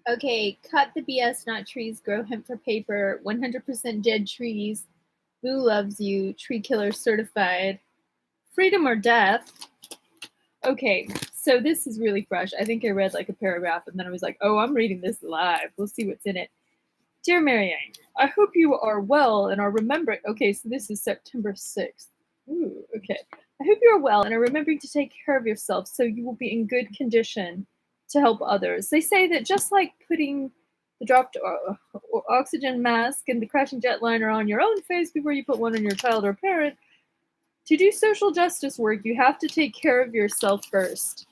Okay, cut the BS, not trees, grow hemp for paper, 100% dead trees, Boo loves you, tree killer certified, freedom or death. Okay, so this is really fresh. I think I read like a paragraph and then I was like, oh, I'm reading this live. We'll see what's in it. Dear Marianne, I hope you are well and are remembering. Okay, so this is September 6th. Ooh, okay. I hope you are well and are remembering to take care of yourself so you will be in good condition to help others. They say that just like putting the dropped oxygen mask and the crashing jetliner on your own face before you put one on your child or parent, to do social justice work, you have to take care of yourself first.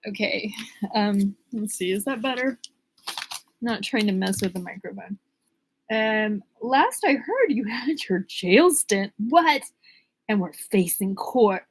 Okay, let's see, is that better? Not trying to mess with the microphone. Last I heard, you had your jail stint. What? And we're facing court.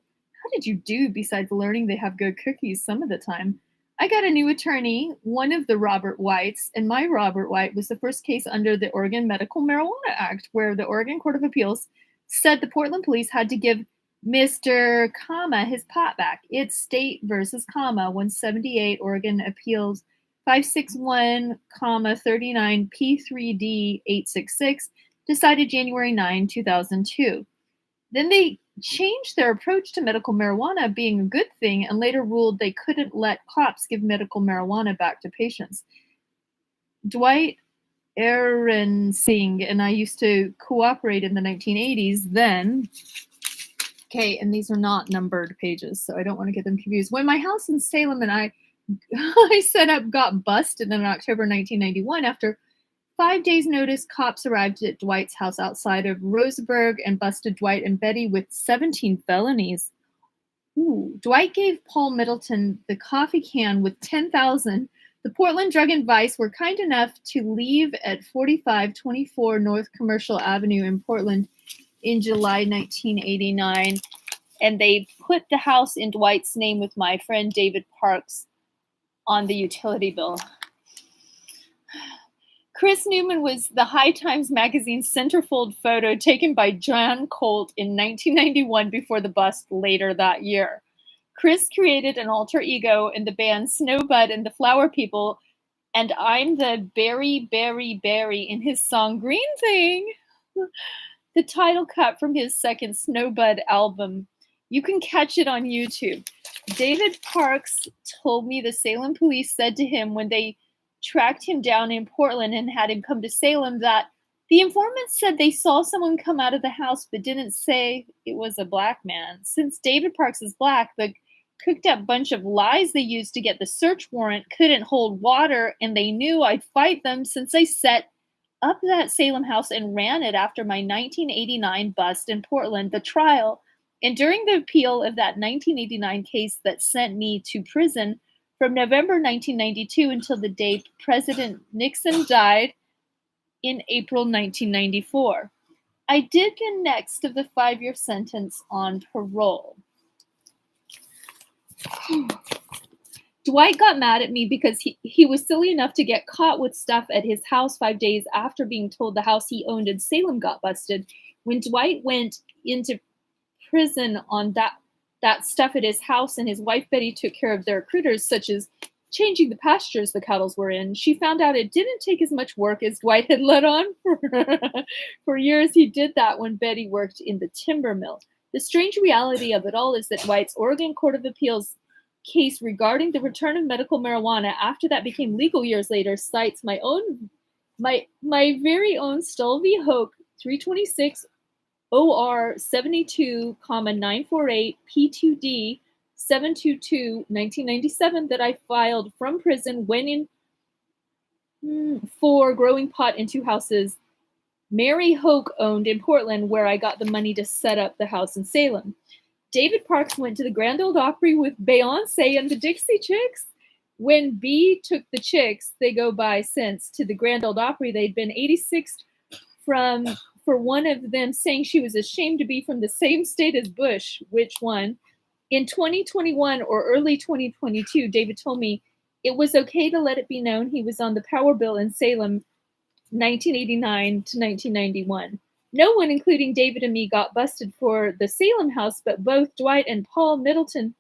How did you do besides learning they have good cookies some of the time? I got a new attorney, one of the Robert Whites, and my Robert White was the first case under the Oregon Medical Marijuana Act, where the Oregon Court of Appeals said the Portland police had to give Mr. Comma his pot back. It's State versus Comma 178 Oregon Appeals 561, 39 P3D 866, decided January 9, 2002. Then they changed their approach to medical marijuana being a good thing and later ruled they couldn't let cops give medical marijuana back to patients. Dwight Ehrensinger and I used to cooperate in the 1980s then. Okay, and these are not numbered pages, so I don't want to get them confused. When my house in Salem and I set up got busted in October 1991, after 5 days' notice, cops arrived at Dwight's house outside of Roseburg and busted Dwight and Betty with 17 felonies. Ooh. Dwight gave Paul Middleton the coffee can with $10,000. The Portland Drug and Vice were kind enough to leave at 4524 North Commercial Avenue in Portland in July 1989, and they put the house in Dwight's name with my friend David Parks on the utility bill. Chris Newman was the High Times magazine centerfold photo taken by John Colt in 1991 before the bust later that year. Chris created an alter ego in the band Snowbud and the Flower People, and I'm the Berry, Berry, Berry in his song Green Thing, the title cut from his second Snowbud album. You can catch it on YouTube. David Parks told me the Salem police said to him when they tracked him down in Portland and had him come to Salem that the informant said they saw someone come out of the house but didn't say it was a black man. Since David Parks is black, the cooked up bunch of lies they used to get the search warrant couldn't hold water, and they knew I'd fight them since I set up that Salem house and ran it after my 1989 bust in Portland, the trial. And during the appeal of that 1989 case that sent me to prison, from November 1992 until the day President Nixon died in April 1994. I did the next of the 5-year sentence on parole. Dwight got mad at me because he was silly enough to get caught with stuff at his house 5 days after being told the house he owned in Salem got busted. When Dwight went into prison on that stuff at his house and his wife Betty took care of their critters, such as changing the pastures the cattle were in, she found out it didn't take as much work as Dwight had let on. For years he did that when Betty worked in the timber mill. The strange reality of it all is that Dwight's Oregon Court of Appeals case regarding the return of medical marijuana after that became legal years later cites my very own Stull v. Hoke 326 OR 72, 948 P2D 722 1997 that I filed from prison when in for growing pot in 2 houses Mary Hoke owned in Portland, where I got the money to set up the house in Salem. David Parks went to the Grand Ole Opry with Beyonce and the Dixie Chicks. When B took the Chicks, they go by since, to the Grand Ole Opry, they'd been 86th for one of them saying she was ashamed to be from the same state as Bush. Which one? In 2021 or early 2022, David told me it was okay to let it be known he was on the power bill in Salem 1989 to 1991. No one, including David and me, got busted for the Salem house, but both Dwight and Paul Middleton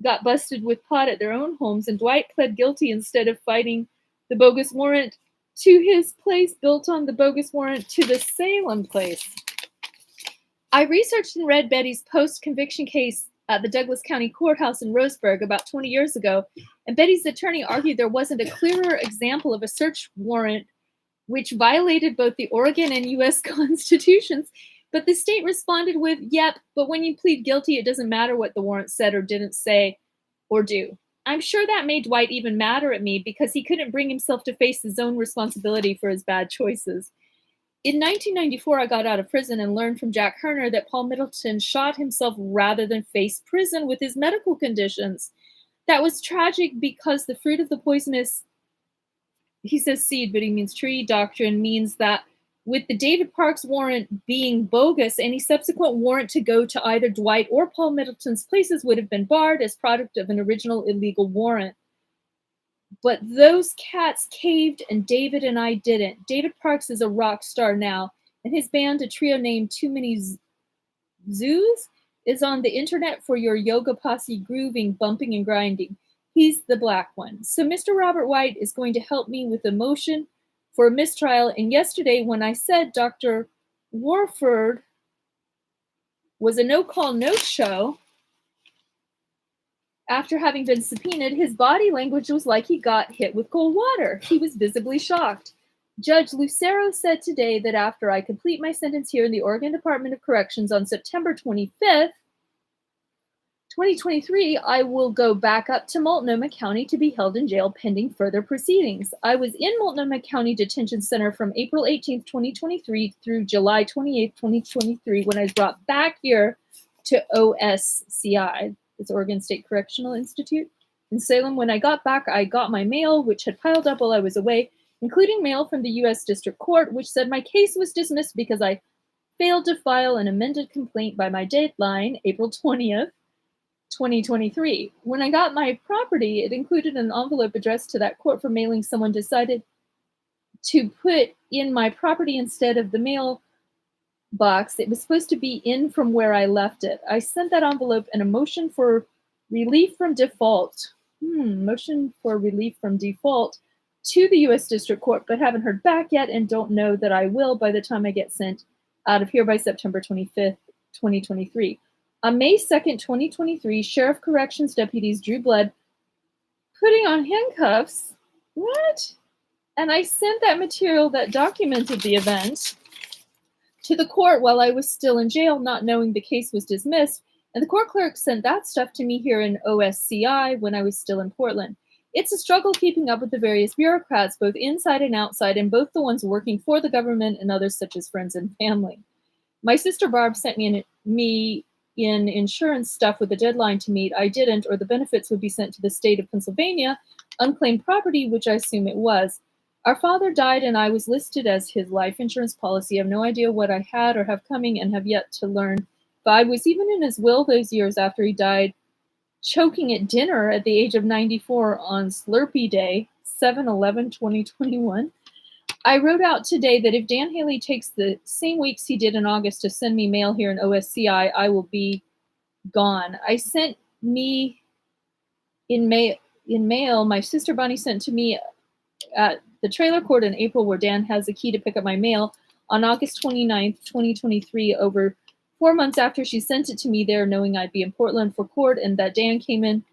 got busted with pot at their own homes, and Dwight pled guilty instead of fighting The bogus warrant to his place built on the bogus warrant to the Salem place. I researched and read Betty's post-conviction case at the Douglas County Courthouse in Roseburg about 20 years ago, and Betty's attorney argued there wasn't a clearer example of a search warrant which violated both the Oregon and U.S. constitutions. But the state responded with, yep, but when you plead guilty, it doesn't matter what the warrant said or didn't say or do. I'm sure that made Dwight even madder at me because he couldn't bring himself to face his own responsibility for his bad choices. In 1994, I got out of prison and learned from Jack Herner that Paul Middleton shot himself rather than face prison with his medical conditions. That was tragic because the fruit of the poisonous, he says seed, but he means tree, doctrine means that with the David Parks warrant being bogus, any subsequent warrant to go to either Dwight or Paul Middleton's places would have been barred as product of an original illegal warrant. But those cats caved and David and I didn't. David Parks is a rock star now, and his band, a trio named Too Many Zoos, is on the internet for your yoga posse grooving, bumping, and grinding. He's the black one. So Mr. Robert White is going to help me with a motion for a mistrial. And yesterday when I said Dr. Warford was a no-call, no-show, after having been subpoenaed, his body language was like he got hit with cold water. He was visibly shocked. Judge Lucero said today that after I complete my sentence here in the Oregon Department of Corrections on September 25th, 2023, I will go back up to Multnomah County to be held in jail pending further proceedings. I was in Multnomah County Detention Center from April 18th, 2023 through July 28th, 2023, when I was brought back here to OSCI, it's Oregon State Correctional Institute, in Salem. When I got back, I got my mail, which had piled up while I was away, including mail from the U.S. District Court, which said my case was dismissed because I failed to file an amended complaint by my deadline, April 20th, 2023. When I got my property, it included an envelope addressed to that court for mailing. Someone decided to put in my property instead of the mail box. It was supposed to be in from where I left it. I sent that envelope and a motion for relief from default. Motion for relief from default to the U.S. District Court, but haven't heard back yet and don't know that I will by the time I get sent out of here by September 25th, 2023. On May 2nd, 2023, Sheriff Corrections deputies drew blood, putting on handcuffs. What? And I sent that material that documented the event to the court while I was still in jail, not knowing the case was dismissed. And the court clerk sent that stuff to me here in OSCI when I was still in Portland. It's a struggle keeping up with the various bureaucrats, both inside and outside, and both the ones working for the government and others such as friends and family. My sister Barb sent me in insurance stuff with a deadline to meet. I didn't, or the benefits would be sent to the state of Pennsylvania, unclaimed property, which I assume it was. Our father died and I was listed as his life insurance policy. I have no idea what I had or have coming and have yet to learn. But I was even in his will those years after he died, choking at dinner at the age of 94 on Slurpee Day, 7/11/2021. I wrote out today that if Dan Haley takes the same weeks he did in August to send me mail here in OSCI, I will be gone. I sent me in mail, my sister Bonnie sent to me at the trailer court in April where Dan has a key to pick up my mail on August 29th, 2023, over 4 months after she sent it to me there, knowing I'd be in Portland for court and that Dan came in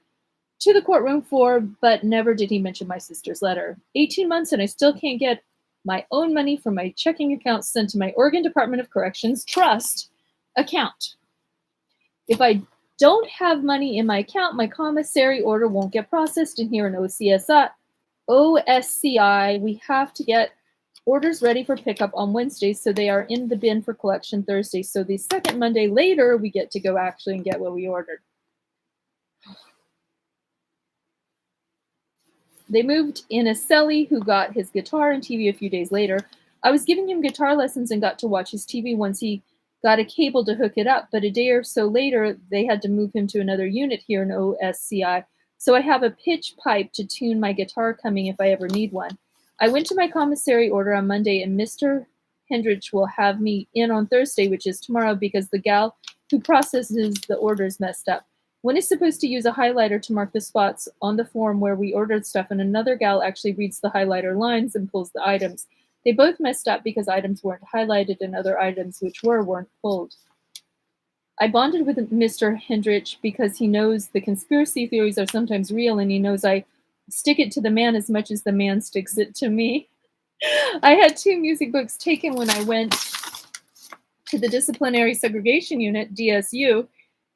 to the courtroom for, but never did he mention my sister's letter. 18 months and I still can't get my own money from my checking account sent to my Oregon Department of Corrections trust account. If I don't have money in my account, my commissary order won't get processed. And here in OSCI, we have to get orders ready for pickup on Wednesdays, so they are in the bin for collection Thursday. So the second Monday later, we get to go actually and get what we ordered. They moved in a celly who got his guitar and TV a few days later. I was giving him guitar lessons and got to watch his TV once he got a cable to hook it up, but a day or so later, they had to move him to another unit here in OSCI. So I have a pitch pipe to tune my guitar coming if I ever need one. I went to my commissary order on Monday, and Mr. Hendrich will have me in on Thursday, which is tomorrow, because the gal who processes the orders messed up. One is supposed to use a highlighter to mark the spots on the form where we ordered stuff, and another gal actually reads the highlighter lines and pulls the items. They both messed up because items weren't highlighted and other items which weren't pulled. I bonded with Mr. Hendrich because he knows the conspiracy theories are sometimes real, and he knows I stick it to the man as much as the man sticks it to me. I had 2 music books taken when I went to the disciplinary segregation unit, DSU,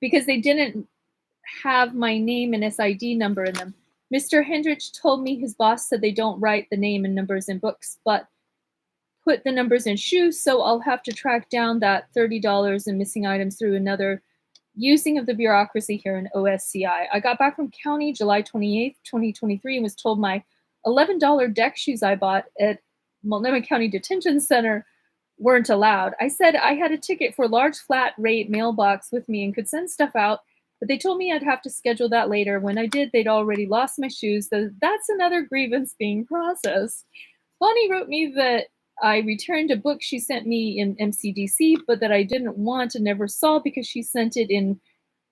because they didn't have my name and SID number in them. Mr. Hendrich told me his boss said they don't write the name and numbers in books, but put the numbers in shoes, so I'll have to track down that $30 in missing items through another using of the bureaucracy here in OSCI. I got back from county July 28th, 2023, and was told my $11 deck shoes I bought at Multnomah County Detention Center weren't allowed. I said I had a ticket for a large flat rate mailbox with me and could send stuff out, but they told me I'd have to schedule that later. When I did, they'd already lost my shoes, so that's another grievance being processed. Bonnie wrote me that I returned a book she sent me in MCDC, but that I didn't want and never saw because she sent it in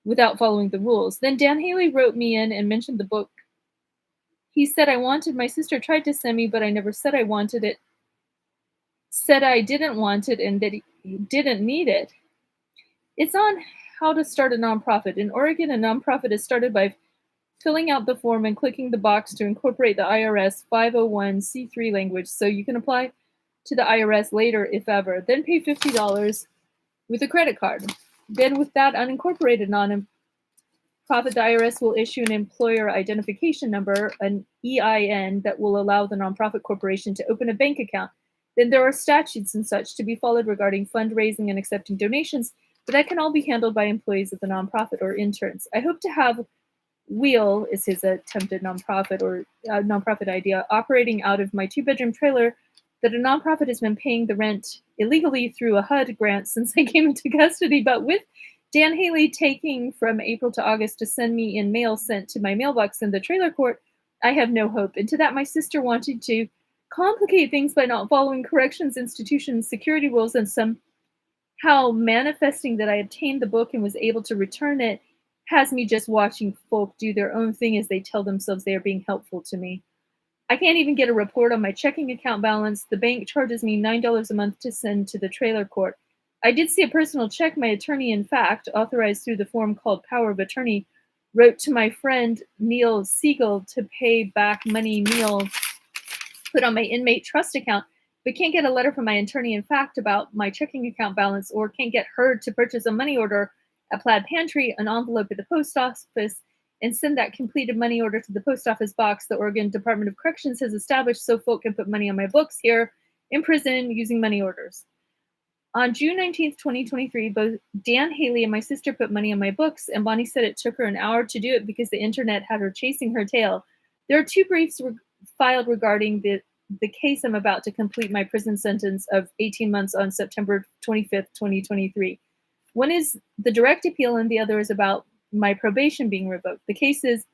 without following the rules. Then Dan Haley wrote me in and mentioned the book. He said I wanted, my sister tried to send me, but I never said I wanted it. Said I didn't want it and that he didn't need it. It's on how to start a nonprofit. In Oregon, a nonprofit is started by filling out the form and clicking the box to incorporate the IRS 501c3 language so you can apply to the IRS later if ever. Then pay $50 with a credit card. Then with that unincorporated nonprofit, the IRS will issue an employer identification number, an EIN, that will allow the nonprofit corporation to open a bank account. Then there are statutes and such to be followed regarding fundraising and accepting donations, but that can all be handled by employees of the nonprofit or interns. I hope to have Wheel, is his attempted nonprofit or nonprofit idea, operating out of my 2-bedroom trailer that a nonprofit has been paying the rent illegally through a HUD grant since I came into custody, but with Dan Haley taking from April to August to send me in mail sent to my mailbox in the trailer court, I have no hope. And to that, my sister wanted to complicate things by not following corrections institutions' security rules and somehow manifesting that I obtained the book and was able to return it has me just watching folk do their own thing as they tell themselves they are being helpful to me. I can't even get a report on my checking account balance. The bank charges me $9 a month to send to the trailer court. I did see a personal check my attorney, in fact, authorized through the form called Power of Attorney, wrote to my friend Neil Siegel to pay back money Neil put on my inmate trust account, but can't get a letter from my attorney, in fact, about my checking account balance, or can't get her to purchase a money order at Plaid Pantry, an envelope at the post office, and send that completed money order to the post office box the Oregon Department of Corrections has established so folk can put money on my books here in prison using money orders. On June 19th, 2023, both Dan Haley and my sister put money on my books, and Bonnie said it took her an hour to do it because the internet had her chasing her tail. There are 2 briefs filed regarding the case I'm about to complete my prison sentence of 18 months on September 25th, 2023. One is the direct appeal, and the other is about my probation being revoked. The case is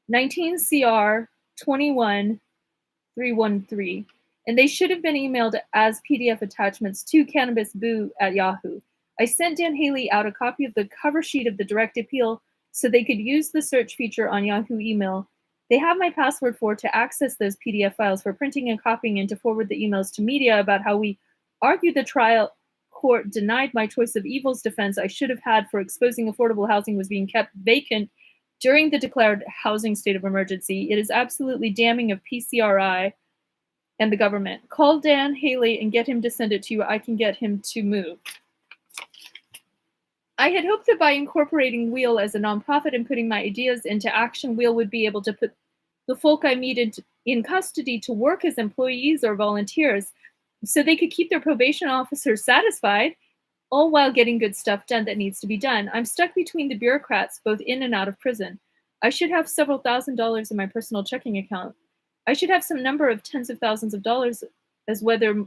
19 CR 21313, and they should have been emailed as PDF attachments to cannabisboo@yahoo. I sent Dan Haley out a copy of the cover sheet of the direct appeal so they could use the search feature on Yahoo email. They have my password to access those PDF files for printing and copying and to forward the emails to media about how we argued the trial court denied my choice of evils defense I should have had for exposing affordable housing was being kept vacant during the declared housing state of emergency. It is absolutely damning of PCRI and the government. Call Dan Haley and get him to send it to you. I can get him to move. I had hoped that by incorporating Wheel as a nonprofit and putting my ideas into action, Wheel would be able to put the folk I meet in custody to work as employees or volunteers so they could keep their probation officers satisfied, all while getting good stuff done that needs to be done. I'm stuck between the bureaucrats, both in and out of prison. I should have several $1,000s in my personal checking account. I should have some number of tens of thousands of dollars as whether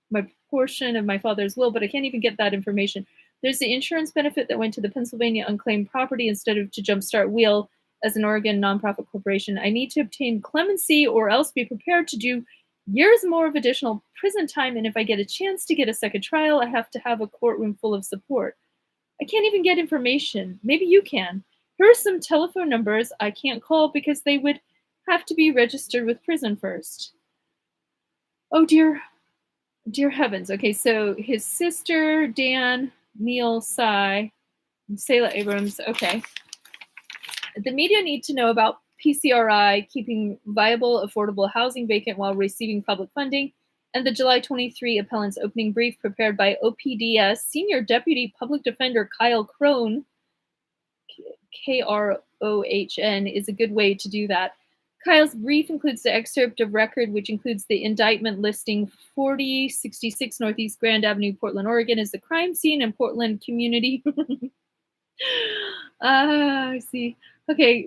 my portion of my father's will, but I can't even get that information. There's the insurance benefit that went to the Pennsylvania unclaimed property instead of to jumpstart Wheel as an Oregon nonprofit corporation. I need to obtain clemency or else be prepared to do years more of additional prison time, and if I get a chance to get a second trial, I have to have a courtroom full of support. I can't even get information. Maybe you can. Here are some telephone numbers I can't call because they would have to be registered with prison first. Oh dear, dear heavens. Okay, so his sister, Dan, Neil, Cy, Selah Abrams. Okay. The media need to know about PCRI keeping viable, affordable housing vacant while receiving public funding, and the July 23 appellant's opening brief prepared by OPDS Senior Deputy Public Defender Kyle Krohn, Krohn, is a good way to do that. Kyle's brief includes the excerpt of record, which includes the indictment listing 4066 Northeast Grand Avenue, Portland, Oregon, as the crime scene in Portland community. I see. Okay,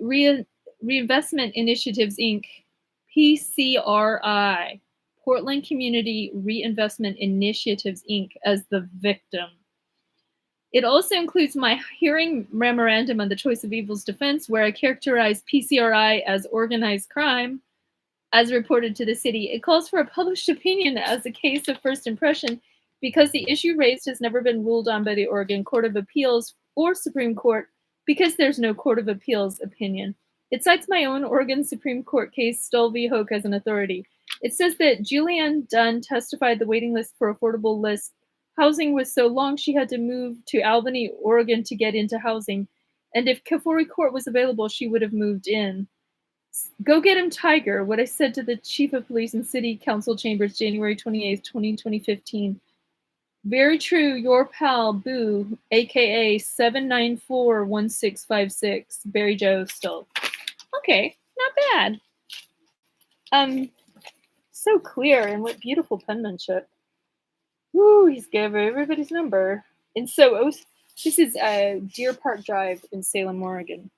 Reinvestment Initiatives, Inc., PCRI, Portland Community Reinvestment Initiatives, Inc., as the victim. It also includes my hearing memorandum on the choice of evil's defense, where I characterize PCRI as organized crime, as reported to the city. It calls for a published opinion as a case of first impression because the issue raised has never been ruled on by the Oregon Court of Appeals or Supreme Court because there's no Court of Appeals opinion. It cites my own Oregon Supreme Court case, Stull v. Hoke, as an authority. It says that Julianne Dunn testified the waiting list for affordable list housing was so long she had to move to Albany, Oregon to get into housing. And if Kafori Court was available, she would have moved in. Go get him, Tiger, what I said to the chief of police in city council chambers January 28th, 2015. Very true, your pal, Boo, a.k.a. 7941656, Barry Joe Stull. Okay, not bad. So clear, and what beautiful penmanship. Woo, he's gave everybody's number. And so, this is Deer Park Drive in Salem, Oregon.